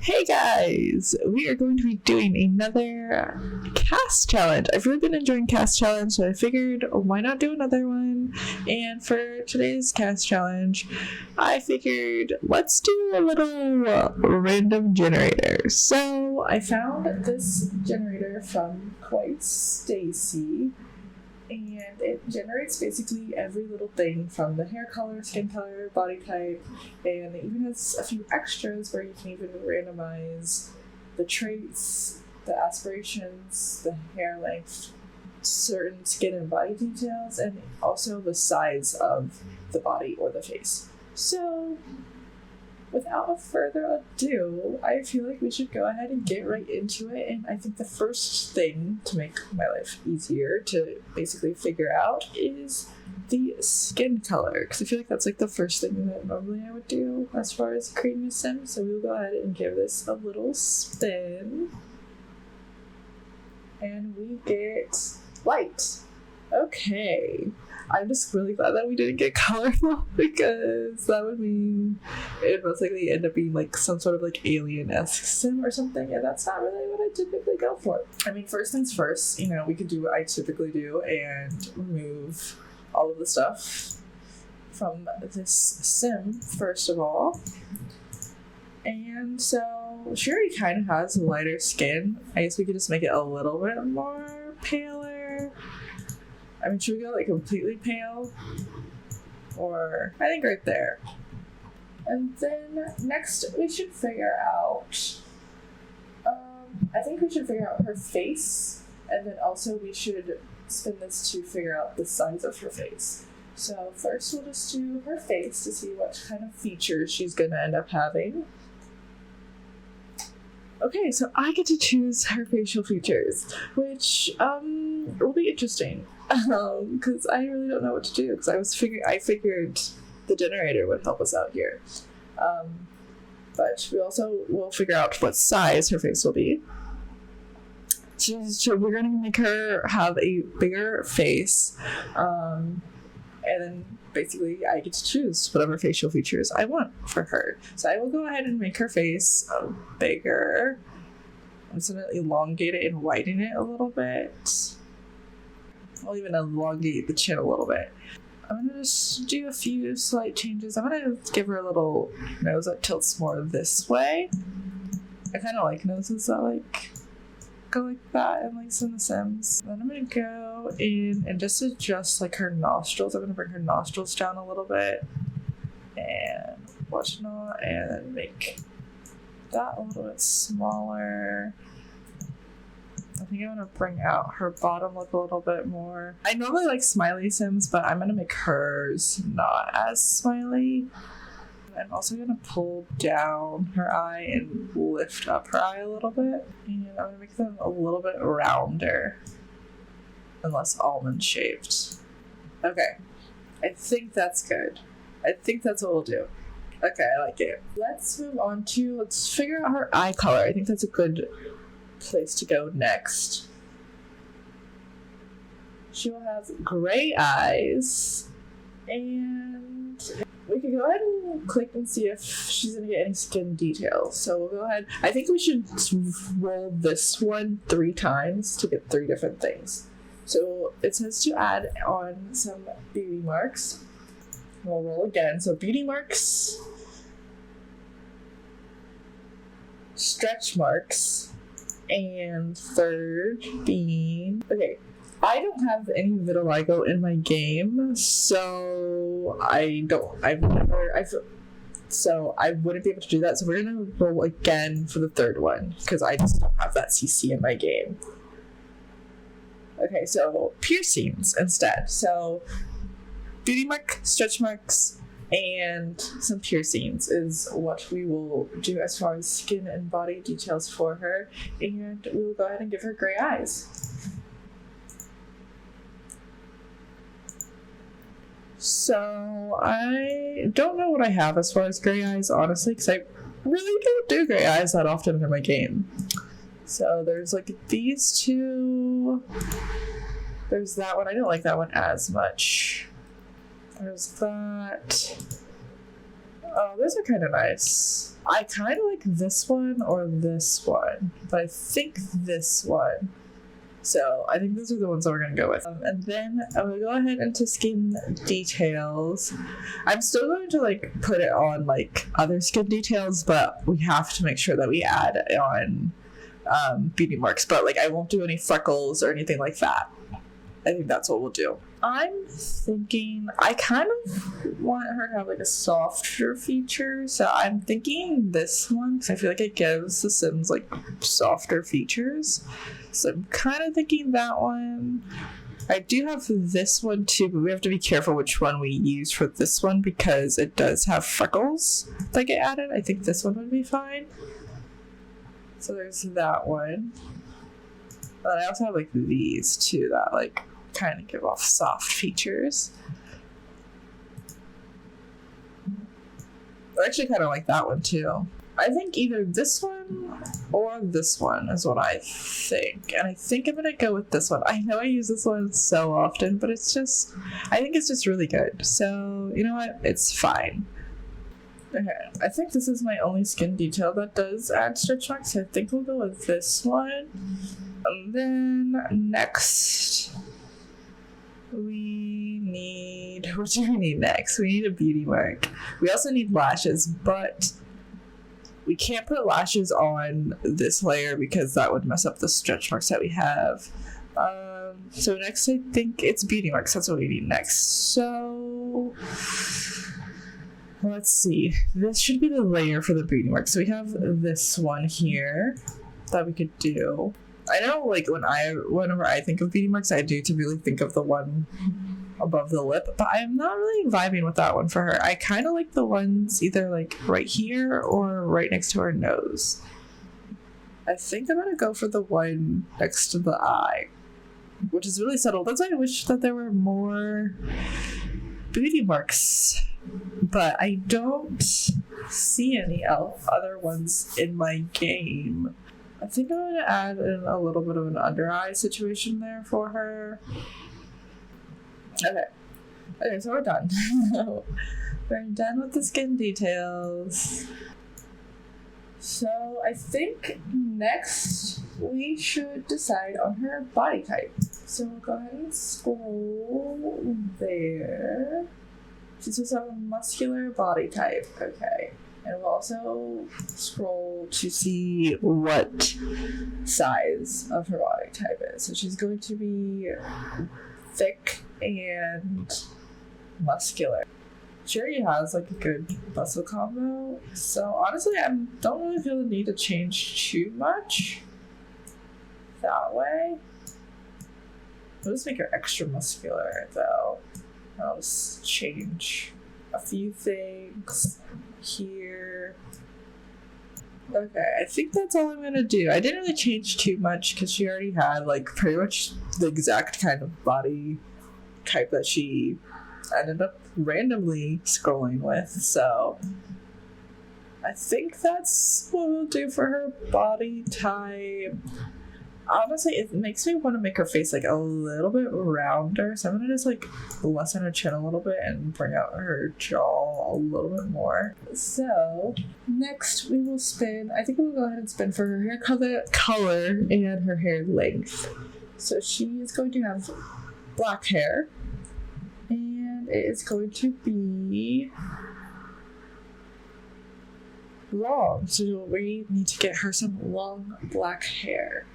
Hey guys, we are going to be doing another cast challenge. I've really been enjoying cast challenge, so I figured why not do another one. And for today's cast challenge, I figured let's do a little random generator. So I found this generator from kawaii Stacie, and it generates basically every little thing from the hair color, skin color, body type, and it even has a few extras where you can even randomize the traits, the aspirations, the hair length, certain skin and body details, and also the size of the body or the face. So without further ado, I feel like we should go ahead and get right into it. And I think the first thing to make my life easier to basically figure out is the skin color, because I feel like that's like the first thing that normally I would do as far as creating a sim. So we'll go ahead and give this a little spin. And we get light. Okay. I'm just really glad that we didn't get colorful, because that would mean it most likely end up being like some sort of like alien-esque sim or something, and that's not really what I typically go for. I mean, first things first, we could do what I typically do and remove all of the stuff from this sim first of all. And so she already kind of has lighter skin. I guess we could just make it a little bit more paler. I mean, should we go like completely pale? Or I think right there. And then next we should figure out, I think we should figure out her face, and then also we should spin this to figure out the size of her face. So first we'll just do her face to see what kind of features she's gonna end up having. Okay, so I get to choose her facial features, which will be interesting, because I really don't know what to do, because I figured the generator would help us out here, but we also will figure out what size her face will be. So we're going to make her have a bigger face, and then basically I get to choose whatever facial features I want for her. So I will go ahead and make her face bigger. I'm just going to elongate it and widen it a little bit. I'll even elongate the chin a little bit. I'm going to just do a few slight changes. I'm going to give her a little nose that tilts more this way. I kind of like noses that go like that, at least in the Sims. Then I'm going to go in and just adjust her nostrils. I'm going to bring her nostrils down a little bit and whatnot, and then make that a little bit smaller. I think I'm going to bring out her bottom lip a little bit more. I normally like smiley Sims, but I'm going to make hers not as smiley. I'm also going to pull down her eye and lift up her eye a little bit. And I'm going to make them a little bit rounder and less almond shaped. Okay, I think that's good. I think that's what we'll do. Okay, I like it. Let's move on to, let's figure out her eye color. I think that's a good place to go next. She will have gray eyes, and we can go ahead and click and see if she's going to get any skin details. So we'll go ahead. I think we should roll this one 3 times to get 3 different things. So it says to add on some beauty marks. We'll roll again. So beauty marks, stretch marks, and third being, okay, I don't have any vitiligo in my game, so I wouldn't be able to do that. So we're gonna roll again for the third one, because I just don't have that CC in my game. Okay, so piercings instead. So beauty mark, stretch marks, and some piercings is what we will do as far as skin and body details for her, and we will go ahead and give her gray eyes. So I don't know what I have as far as gray eyes, honestly, because I really don't do gray eyes that often in my game. So there's these 2. There's that one. I don't like that one as much. There's that. Oh, those are kind of nice. I kind of like this one or this one, but I think this one. So I think those are the ones that we're going to go with. And then I'm going to go ahead into skin details. I'm still going to like put it on like other skin details, but we have to make sure that we add on beauty marks. But like I won't do any freckles or anything like that. I think that's what we'll do. I'm thinking I kind of want her to have like a softer feature, so I'm thinking this one because I feel like it gives the Sims like softer features. So I'm kind of thinking that one. I do have this one too, but we have to be careful which one we use for this one because it does have freckles that get added. I think this one would be fine. So there's that one. But I also have like these too that like kind of give off soft features. I actually kind of like that one too. I think either this one or this one is what I think. And I think I'm going to go with this one. I know I use this one so often, but it's just, I think it's just really good. So, you know what? It's fine. Okay, I think this is my only skin detail that does add stretch marks. So I think we'll go with this one. And then next, we need, what do we need next? We need a beauty mark. We also need lashes, but we can't put lashes on this layer because that would mess up the stretch marks that we have. So next I think it's beauty marks. That's what we need next. So let's see. This should be the layer for the beauty marks. So we have this one here that we could do. I know like whenever I think of beauty marks, I do to really think of the one above the lip, but I'm not really vibing with that one for her. I kind of like the ones either like right here or right next to her nose. I think I'm gonna go for the one next to the eye, which is really subtle. That's why I wish that there were more beauty marks, but I don't see any other ones in my game. I think I'm going to add in a little bit of an under eye situation there for her. Okay, so we're done. We're done with the skin details. So I think next we should decide on her body type. So we'll go ahead and scroll there. She's supposed to have a muscular body type. Okay. And we'll also scroll to see what size of her body type is. So she's going to be thick and muscular. She already has like a good muscle combo. So honestly, I don't really feel the need to change too much that way. I'll just make her extra muscular though. I'll just change a few things here. Okay, I think that's all I'm gonna do. I didn't really change too much because she already had like pretty much the exact kind of body type that she ended up randomly scrolling with. So I think that's what we'll do for her body type. Honestly, it makes me want to make her face like a little bit rounder. So I'm gonna just like lessen her chin a little bit and bring out her jaw a little bit more. So next we will spin. I think we'll go ahead and spin for her hair color and her hair length. So she is going to have black hair, and it is going to be long. So we need to get her some long black hair.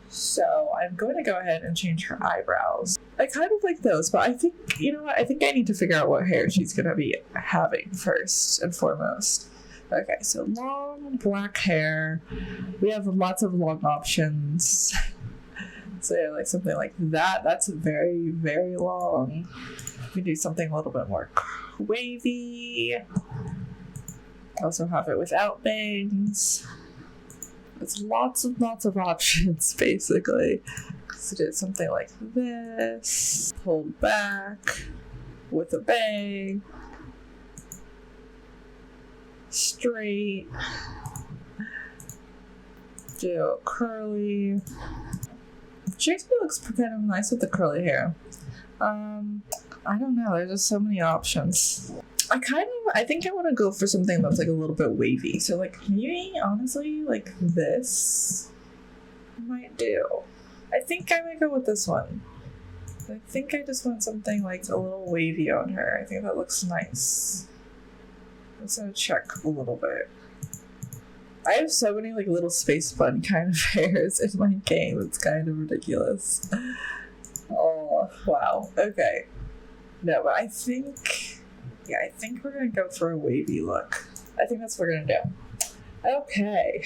So I'm going to go ahead and change her eyebrows. I kind of like those, but I think, you know what? I think I need to figure out what hair she's going to be having first and foremost. Okay, so long black hair. We have lots of long options. So yeah, like something like that. That's very, very long. We do something a little bit more wavy. Also have it without bangs. It's lots of options, basically. So do something like this. Pulled back with a bang. Straight. Do curly. Shakespeare looks kind of nice with the curly hair. I don't know. There's just so many options. I think I want to go for something that's like a little bit wavy. So like maybe honestly like this might do. I think I might go with this one. I think I just want something like a little wavy on her. I think that looks nice. Let's check a little bit. I have so many like little space bun kind of hairs in my game. It's kind of ridiculous. Oh, wow. Okay. No, but I think we're going to go for a wavy look. I think that's what we're going to do. Okay.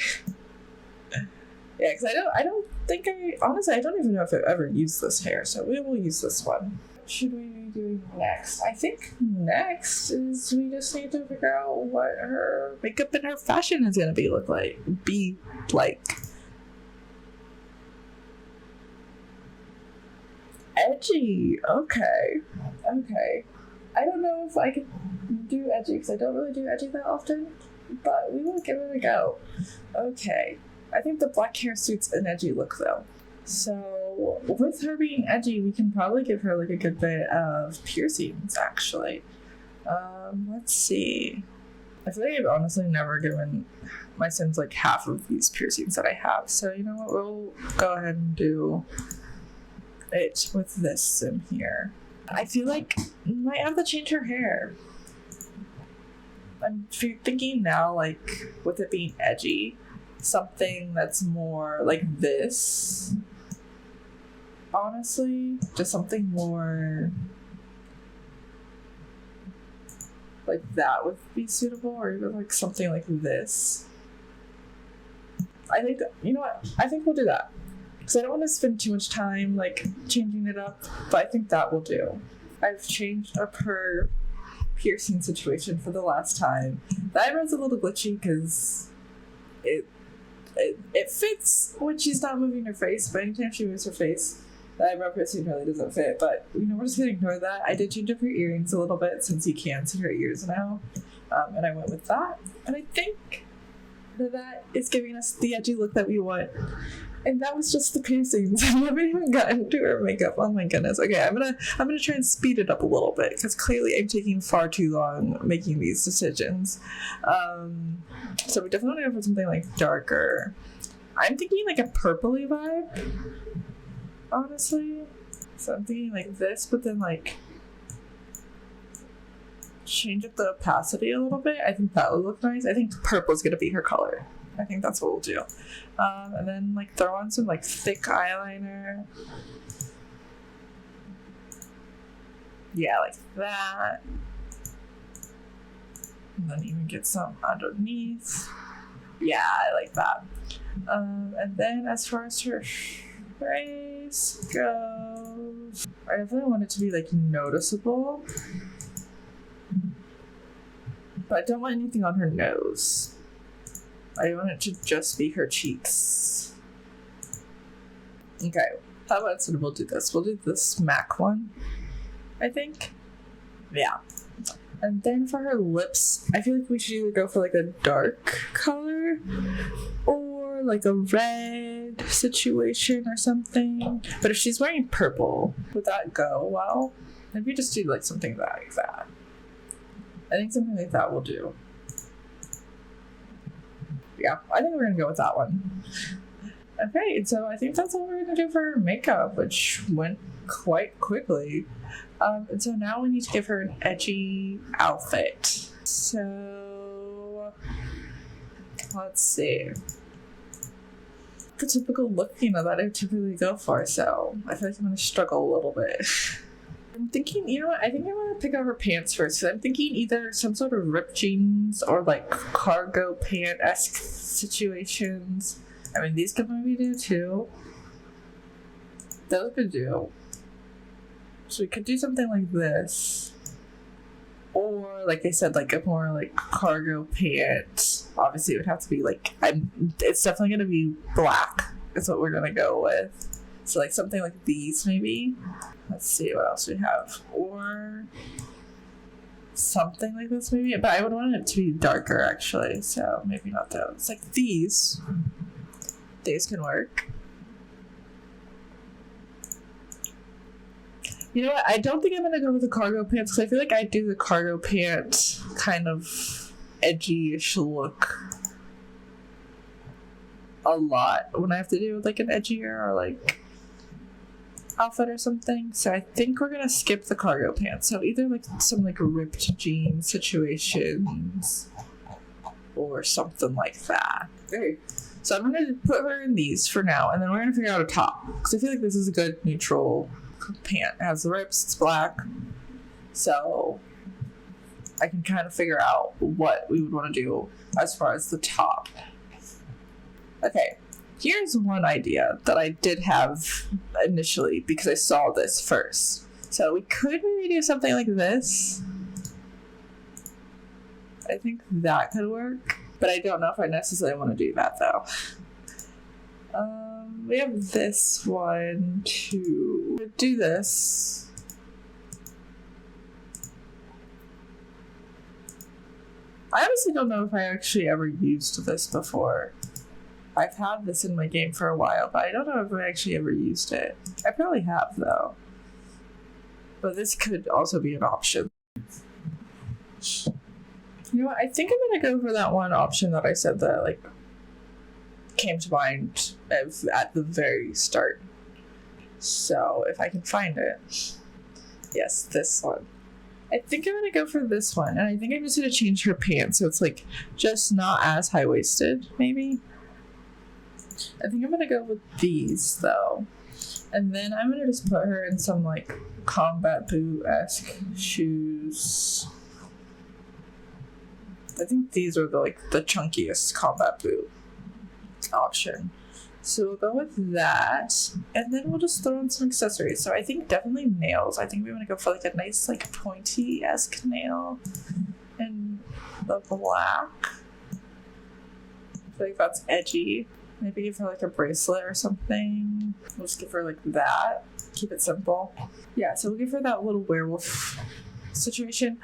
Yeah, because I don't think honestly, I don't even know if I've ever used this hair, so we will use this one. What should we be doing next? I think next is we just need to figure out what her makeup and her fashion is going to be like. Edgy. Okay. I don't know if I can do edgy because I don't really do edgy that often, but we will give it a go. Okay. I think the black hair suits an edgy look though. So with her being edgy, we can probably give her like a good bit of piercings actually. Let's see. I feel like I've honestly never given my Sims like half of these piercings that I have. So you know what, we'll go ahead and do it with this Sim here. I feel like I might have to change her hair. I'm thinking now like with it being edgy, something that's more like this. Honestly, just something more like that would be suitable, or even like something like this. I think, you know what, I think we'll do that because I don't want to spend too much time like changing it up, but I think that will do. I've changed up her piercing situation for the last time. The eyebrow's a little glitchy because it fits when she's not moving her face, but anytime she moves her face, the eyebrow piercing really doesn't fit. But you know, we're just gonna ignore that. I did change up her earrings a little bit since you can see her ears now, and I went with that. And I think that is giving us the edgy look that we want. And that was just the piercings. I haven't even gotten to her makeup. Oh my goodness. Okay, I'm gonna try and speed it up a little bit because clearly I'm taking far too long making these decisions. So we definitely go for something like darker. I'm thinking like a purpley vibe, honestly. So I'm thinking like this, but then like change up the opacity a little bit. I think that would look nice. I think purple is gonna be her color. I think that's what we'll do. And then like throw on some like thick eyeliner. Yeah, like that. And then even get some underneath. Yeah, I like that. And then as far as her face goes, I definitely want it to be like noticeable. But I don't want anything on her nose. I want it to just be her cheeks. Okay, how about so we'll do this? We'll do this MAC one, I think. Yeah. And then for her lips, I feel like we should either go for like a dark color or like a red situation or something. But if she's wearing purple, would that go well? Maybe just do like something like that. I think something like that will do. Yeah, I think we're gonna go with that one. Okay, so I think that's all we're gonna do for her makeup, which went quite quickly. And so now we need to give her an edgy outfit. So let's see. The typical look, you know, that I typically go for, so I feel like I'm gonna struggle a little bit. I'm thinking, you know what, I think I want to pick out her pants first. So I'm thinking either some sort of ripped jeans or like cargo pant-esque situations. I mean, these could maybe do too. Those could do. So we could do something like this. Or, like I said, like a more like cargo pant. Obviously, it would have to be like, it's definitely going to be black. Is what we're going to go with. So like something like these maybe. Let's see what else we have. Or something like this maybe. But I would want it to be darker actually. So maybe not those. Like these. These can work. You know what? I don't think I'm gonna go with the cargo pants because I feel like I do the cargo pant kind of edgy-ish look a lot when I have to do like an edgier or like outfit or something. So I think we're gonna skip the cargo pants. So either like some like ripped jeans situations or something like that. Okay. So I'm gonna put her in these for now, and then we're gonna figure out a top because I feel like this is a good neutral pant. It has the rips, it's black, so I can kind of figure out what we would want to do as far as the top. Okay, here's one idea that I did have initially because I saw this first. So we could maybe do something like this. I think that could work, but I don't know if I necessarily want to do that though. We have this one to do this. I honestly don't know if I actually ever used this before. I've had this in my game for a while, but I don't know if I actually ever used it. I probably have though. But this could also be an option. You know what? I think I'm gonna go for that one option that I said that like came to mind at the very start. So if I can find it. Yes, this one. I think I'm gonna go for this one, and I think I'm just gonna change her pants so it's like just not as high-waisted, maybe. I think I'm gonna go with these though. And then I'm gonna just put her in some like combat boot-esque shoes. I think these are the chunkiest combat boot option. So we'll go with that, and then we'll just throw in some accessories. So I think definitely nails. I think we want to go for like a nice like pointy-esque nail in the black. I feel like that's edgy. Maybe give her like a bracelet or something. We'll just give her like that. Keep it simple. Yeah, so we'll give her that little werewolf situation.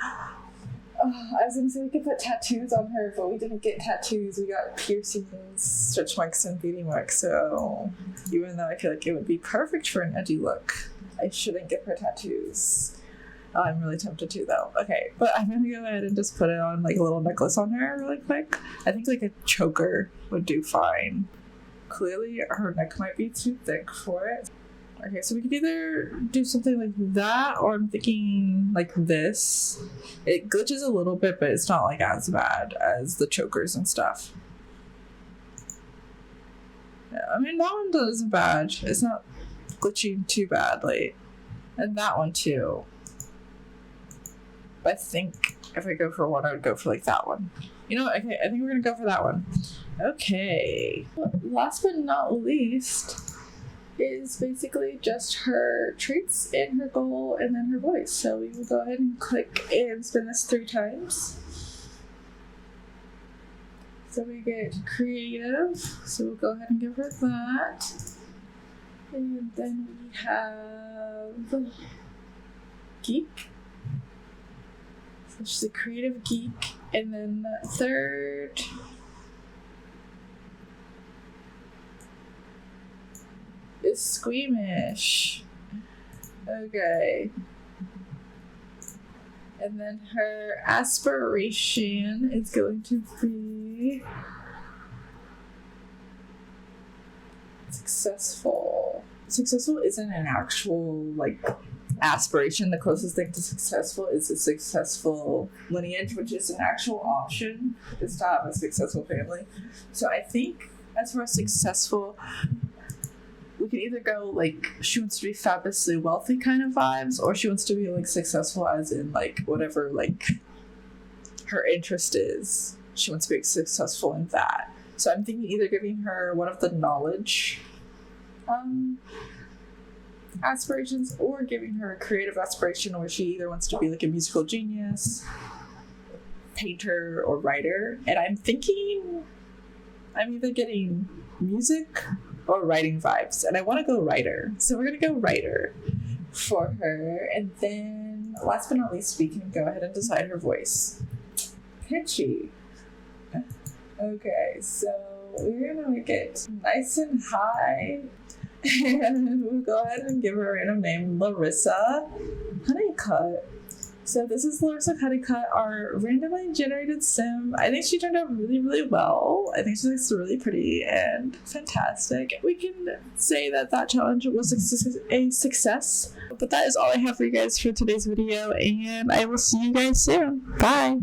I was gonna say we could put tattoos on her, but we didn't get tattoos. We got piercings, stretch marks, and beauty marks. So even though I feel like it would be perfect for an edgy look, I shouldn't give her tattoos. I'm really tempted to though. Okay, but I'm gonna go ahead and just put it on like a little necklace on her really quick. I think like a choker would do fine. Clearly her neck might be too thick for it. Okay, so we could either do something like that, or I'm thinking like this. It glitches a little bit, but it's not like as bad as the chokers and stuff. Yeah, I mean, that one isn't bad. It's not glitching too badly. And that one too. But I think if I go for one, I would go for like that one. You know what? Okay, I think we're gonna go for that one. Okay. Last but not least is basically just her traits and her goal and then her voice. So we will go ahead and click and spin this 3 times. So we get creative. So we'll go ahead and give her that. And then we have geek. So she's a creative geek. And then third is squeamish. Okay. And then her aspiration is going to be successful. Successful isn't an actual like aspiration. The closest thing to successful is a successful lineage, which is an actual option, is to have a successful family. So I think as far as successful, we can either go like she wants to be fabulously wealthy kind of vibes, or she wants to be like successful as in like whatever like her interest is. She wants to be successful in that. So I'm thinking either giving her one of the knowledge aspirations, or giving her a creative aspiration where she either wants to be like a musical genius, painter, or writer. And I'm thinking I'm either getting music or writing vibes, and I want to go writer, so we're gonna go writer for her. And then last but not least, we can go ahead and decide her voice. Pitchy. Okay, so we're gonna make it nice and high. And we'll go ahead and give her a random name, Larissa Honeycutt. So this is Larissa Honeycutt, our randomly generated sim. I think she turned out really, really well. I think she looks really pretty and fantastic. We can say that challenge was a success. But that is all I have for you guys for today's video, and I will see you guys soon. Bye!